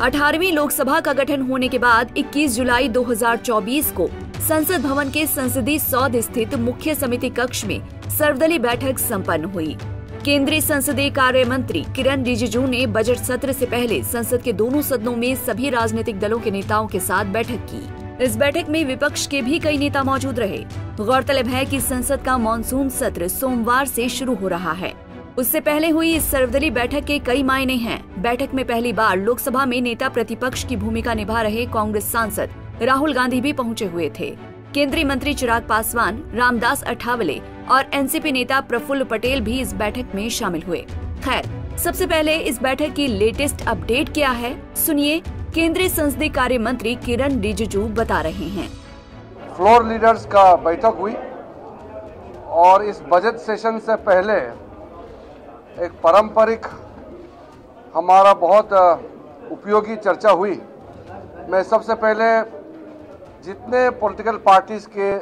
18वीं लोकसभा का गठन होने के बाद 21 जुलाई 2024 को संसद भवन के संसदीय सौध स्थित मुख्य समिति कक्ष में सर्वदलीय बैठक संपन्न हुई। केंद्रीय संसदीय कार्य मंत्री किरण रिजिजू ने बजट सत्र से पहले संसद के दोनों सदनों में सभी राजनीतिक दलों के नेताओं के साथ बैठक की। इस बैठक में विपक्ष के भी कई नेता मौजूद रहे। गौरतलब है कि संसद का मानसून सत्र सोमवार से शुरू हो रहा है। उससे पहले हुई इस सर्वदलीय बैठक के कई मायने हैं। बैठक में पहली बार लोकसभा में नेता प्रतिपक्ष की भूमिका निभा रहे कांग्रेस सांसद राहुल गांधी भी पहुंचे हुए थे। केंद्रीय मंत्री चिराग पासवान, रामदास अठावले और एनसीपी नेता प्रफुल्ल पटेल भी इस बैठक में शामिल हुए। खैर, सबसे पहले इस बैठक की लेटेस्ट अपडेट क्या है, सुनिए केंद्रीय संसदीय कार्य मंत्री किरण रिजिजू बता रहे हैं। फ्लोर लीडर्स का बैठक हुई और इस बजट सेशन से पहले एक पारंपरिक हमारा बहुत उपयोगी चर्चा हुई। मैं सबसे पहले जितने पॉलिटिकल पार्टीज के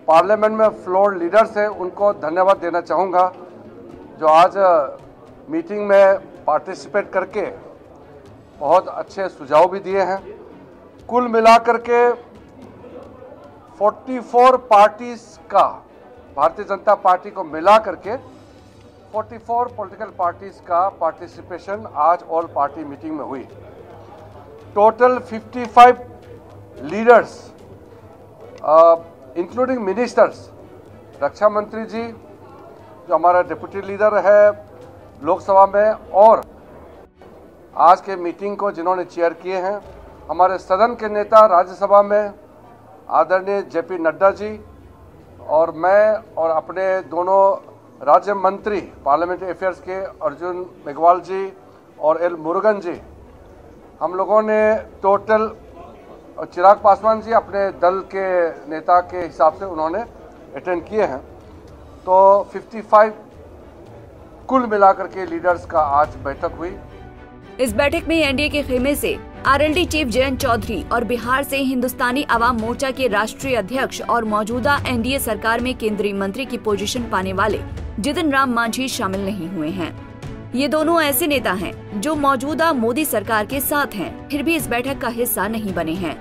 पार्लियामेंट में फ्लोर लीडर्स हैं उनको धन्यवाद देना चाहूँगा, जो आज मीटिंग में पार्टिसिपेट करके बहुत अच्छे सुझाव भी दिए हैं। कुल मिलाकर के 44 पार्टीज का, भारतीय जनता पार्टी को मिला करके 44 पॉलिटिकल पार्टीज का पार्टिसिपेशन आज ऑल पार्टी मीटिंग में हुई। टोटल 55 लीडर्स इंक्लूडिंग मिनिस्टर्स, रक्षा मंत्री जी जो हमारा डिप्टी लीडर है लोकसभा में, और आज के मीटिंग को जिन्होंने चेयर किए हैं हमारे सदन के नेता राज्यसभा में आदरणीय जेपी नड्डा जी, और मैं और अपने दोनों राज्य मंत्री पार्लियामेंट्री अफेयर्स के अर्जुन मेघवाल जी और एल मुरुगन जी, हम लोगों ने टोटल, और चिराग पासवान जी अपने दल के नेता के हिसाब से उन्होंने अटेंड किए हैं। तो 55 कुल मिलाकर के लीडर्स का आज बैठक हुई। इस बैठक में एनडीए के खेमे से आरएलडी चीफ जयंत चौधरी और बिहार से हिंदुस्तानी आवाम मोर्चा के राष्ट्रीय अध्यक्ष और मौजूदा एनडीए सरकार में केंद्रीय मंत्री की पोजीशन पाने वाले जितिन राम मांझी शामिल नहीं हुए हैं। ये दोनों ऐसे नेता हैं जो मौजूदा मोदी सरकार के साथ हैं, फिर भी इस बैठक का हिस्सा नहीं बने हैं।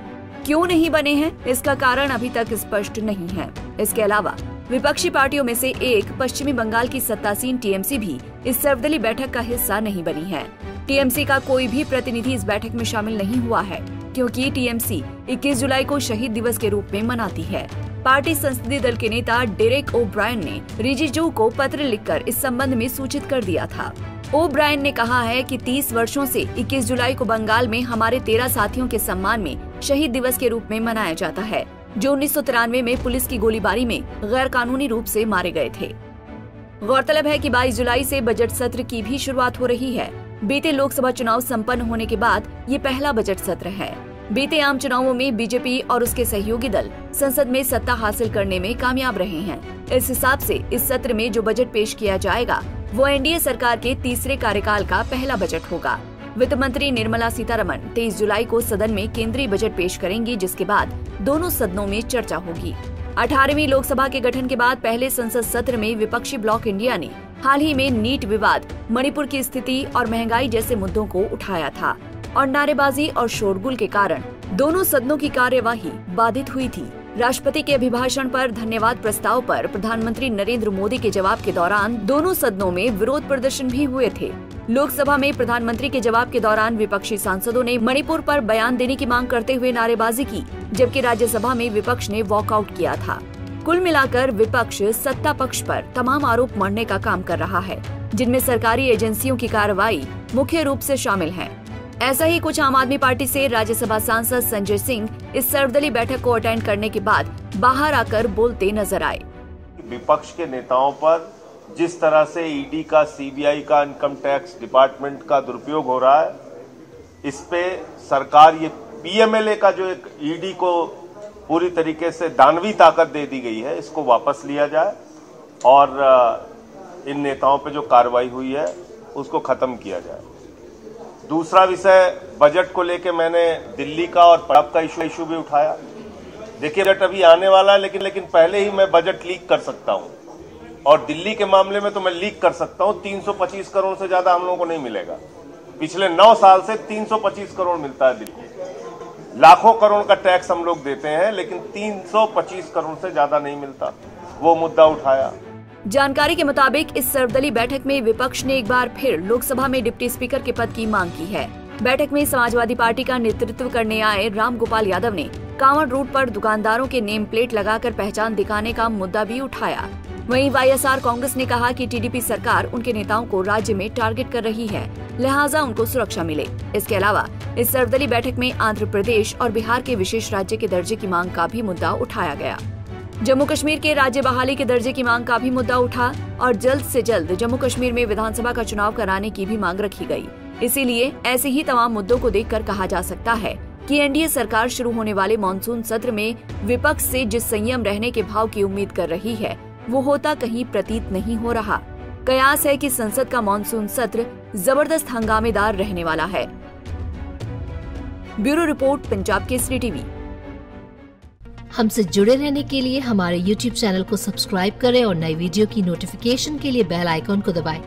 क्यों नहीं बने हैं, इसका कारण अभी तक स्पष्ट नहीं है। इसके अलावा विपक्षी पार्टियों में से एक पश्चिमी बंगाल की सत्तासीन टीएमसी भी इस सर्वदलीय बैठक का हिस्सा नहीं बनी है। टीएमसी का कोई भी प्रतिनिधि इस बैठक में शामिल नहीं हुआ है, क्योंकि टीएमसी 21 जुलाई को शहीद दिवस के रूप में मनाती है। पार्टी संसदीय दल के नेता डेरेक ओ ब्रायन ने रिजिजू को पत्र लिखकर इस संबंध में सूचित कर दिया था। ओ ब्रायन ने कहा है कि 30 वर्षों से 21 जुलाई को बंगाल में हमारे 13 साथियों के सम्मान में शहीद दिवस के रूप में मनाया जाता है, जो 1993 में पुलिस की गोलीबारी में गैर कानूनी रूप से मारे गए थे। गौरतलब है कि 22 जुलाई से बजट सत्र की भी शुरुआत हो रही है। बीते लोकसभा चुनाव संपन्न होने के बाद ये पहला बजट सत्र है। बीते आम चुनावों में बीजेपी और उसके सहयोगी दल संसद में सत्ता हासिल करने में कामयाब रहे हैं। इस हिसाब से इस सत्र में जो बजट पेश किया जाएगा वो एनडीए सरकार के तीसरे कार्यकाल का पहला बजट होगा। वित्त मंत्री निर्मला सीतारमण 23 जुलाई को सदन में केंद्रीय बजट पेश करेंगी, जिसके बाद दोनों सदनों में चर्चा होगी। 18वीं लोकसभा के गठन के बाद पहले संसद सत्र में विपक्षी ब्लॉक इंडिया ने हाल ही में नीट विवाद, मणिपुर की स्थिति और महंगाई जैसे मुद्दों को उठाया था, और नारेबाजी और शोरगुल के कारण दोनों सदनों की कार्यवाही बाधित हुई थी। राष्ट्रपति के अभिभाषण पर धन्यवाद प्रस्ताव पर प्रधानमंत्री नरेंद्र मोदी के जवाब के दौरान दोनों सदनों में विरोध प्रदर्शन भी हुए थे। लोकसभा में प्रधानमंत्री के जवाब के दौरान विपक्षी सांसदों ने मणिपुर पर बयान देने की मांग करते हुए नारेबाजी की, जबकि राज्यसभा में विपक्ष ने वॉकआउट किया था। कुल मिलाकर विपक्ष सत्ता पक्ष पर तमाम आरोप मढ़ने का काम कर रहा है, जिनमें सरकारी एजेंसियों की कार्रवाई मुख्य रूप से शामिल है। ऐसा ही कुछ आम आदमी पार्टी से राज्यसभा सांसद संजय सिंह इस सर्वदलीय बैठक को अटेंड करने के बाद बाहर आकर बोलते नजर आए। विपक्ष के नेताओं पर जिस तरह से ईडी का, सीबीआई का, इनकम टैक्स डिपार्टमेंट का दुरुपयोग हो रहा है, इस पे सरकार, ये पीएमएलए का जो एक ईडी को पूरी तरीके से दानवी ताकत दे दी गई है, इसको वापस लिया जाए और इन नेताओं पे जो कार्रवाई हुई है उसको खत्म किया जाए। दूसरा विषय, बजट को लेके मैंने दिल्ली का और पंजाब का इशू भी उठाया। देखिए, बजट अभी आने वाला है, लेकिन पहले ही मैं बजट लीक कर सकता हूं, और दिल्ली के मामले में तो मैं लीक कर सकता हूं। 325 करोड़ से ज्यादा हम लोगों को नहीं मिलेगा। पिछले 9 साल से 325 करोड़ मिलता है बिल्कुल। लाखों करोड़ का टैक्स हम लोग देते हैं, लेकिन 325 करोड़ से ज्यादा नहीं मिलता। वो मुद्दा उठाया। जानकारी के मुताबिक इस सर्वदलीय बैठक में विपक्ष ने एक बार फिर लोकसभा में डिप्टी स्पीकर के पद की मांग की है। बैठक में समाजवादी पार्टी का नेतृत्व करने आए रामगोपाल यादव ने कांवड़ रूट पर दुकानदारों के नेम प्लेट लगाकर पहचान दिखाने का मुद्दा भी उठाया। वहीं वाईएसआर कांग्रेस ने कहा कि टीडीपी सरकार उनके नेताओं को राज्य में टारगेट कर रही है, लिहाजा उनको सुरक्षा मिले। इसके अलावा इस सर्वदलीय बैठक में आंध्र प्रदेश और बिहार के विशेष राज्य के दर्जे की मांग का भी मुद्दा उठाया गया। जम्मू कश्मीर के राज्य बहाली के दर्जे की मांग का भी मुद्दा उठा और जल्द से जल्द जम्मू कश्मीर में विधानसभा का चुनाव कराने की भी मांग रखी गई। इसीलिए ऐसे ही तमाम मुद्दों को देखकर कहा जा सकता है कि एनडीए सरकार शुरू होने वाले मॉनसून सत्र में विपक्ष से जिस संयम रहने के भाव की उम्मीद कर रही है, वो होता कहीं प्रतीत नहीं हो रहा। कयास है कि संसद का मॉनसून सत्र जबरदस्त हंगामेदार रहने वाला है। Bureau report, Punjab Kesari TV. हमसे जुड़े रहने के लिए हमारे YouTube चैनल को सब्सक्राइब करें और नई वीडियो की नोटिफिकेशन के लिए बेल आइकॉन को दबाएं।